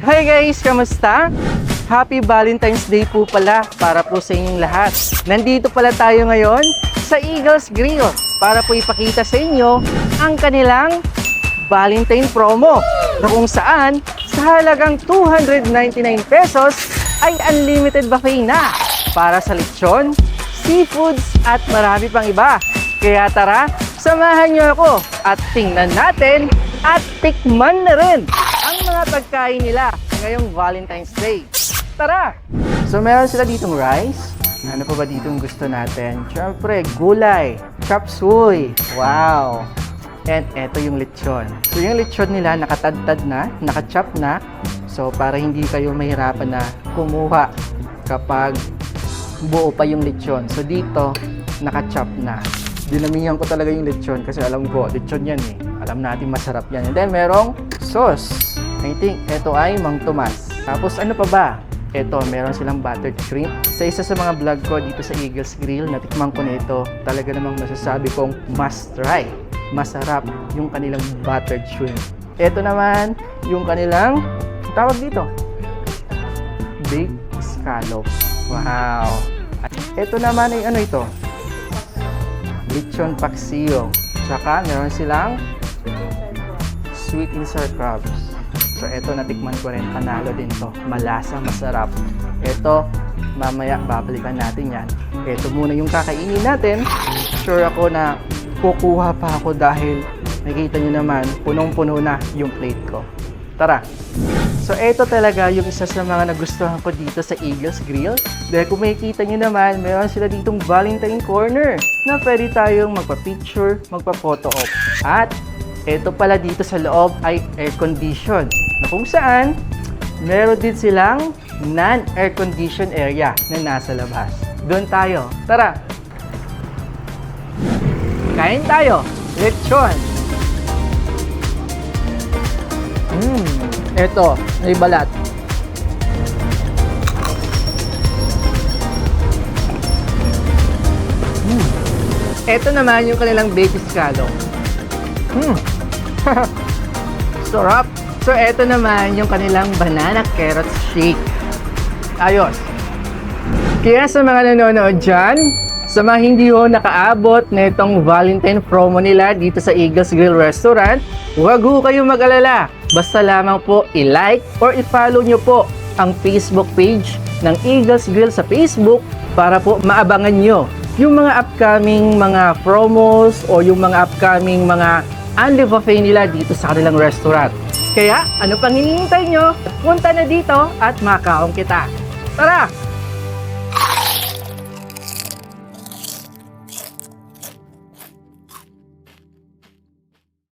Hi guys! Kamusta? Happy Valentine's Day po pala para po sa inyong lahat. Nandito pala tayo ngayon sa Eagles Grill para po ipakita sa inyo ang kanilang Valentine promo na kung saan sa halagang 299 pesos ay unlimited buffet na para sa lechon, seafoods at marami pang iba. Kaya tara, samahan niyo ako at tingnan natin at tikman na rin ang mga pagkain nila ngayong Valentine's Day. Tara! So meron sila ditong rice. Ano pa ba ditong gusto natin? Siyempre, gulay, chop suey. Wow! And eto yung lechon. So yung lechon nila nakatadtad na, nakachop na. So para hindi kayo mahirapan na kumuha kapag buo pa yung lechon. So dito, nakachop na. Dinamihan ko talaga yung lechon kasi alam ko, lechon yan eh. Alam natin masarap yan. And then merong sauce. I think ito ay Mang Tomas. Tapos ano pa ba? Ito, meron silang buttered shrimp. Sa isa sa mga vlog ko dito sa Eagles Grill, natikman ko na ito. Talaga namang masasabi kong must try. Masarap yung kanilang buttered shrimp. Ito naman, yung kanilang, tawag dito, baked scallops. Wow! At ito naman ay ano ito? Lechon paksiyo. Tsaka meron silang sweet and sour crabs. So ito natikman ko rin, panalo din to. Malasa, masarap. Ito, mamaya babalikan natin yan. Ito muna yung kakainin natin. Sure ako na kukuha pa ako dahil nakikita nyo naman, punong-puno na yung plate ko. Tara! So ito talaga yung isa sa mga nagustuhan ko dito sa Eagles Grill. Dahil kung makikita nyo naman, meron sila ditong Valentine Corner na pwede tayong magpa-picture, magpa-photo op. At ito pala dito sa loob ay air condition na kung saan meron din silang non-air condition area na nasa labas. Doon tayo. Tara! Kain tayo! Lechon! Ito, may balat. Ito naman yung kanilang baby scallop. Sarap! So, ito naman yung kanilang banana carrot shake. Ayos! Kaya sa mga nanonood dyan, sa mga hindi ho nakaabot na itong Valentine promo nila dito sa Eagles Grill Restaurant, huwag ho kayong mag-alala. Basta lamang po i-like or i-follow nyo po ang Facebook page ng Eagles Grill sa Facebook para po maabangan nyo yung mga upcoming mga promos o yung mga upcoming mga unli buffet nila dito sa kanilang restaurant. Kaya ano pang hinihintay nyo? Punta na dito at makaong kita. Tara!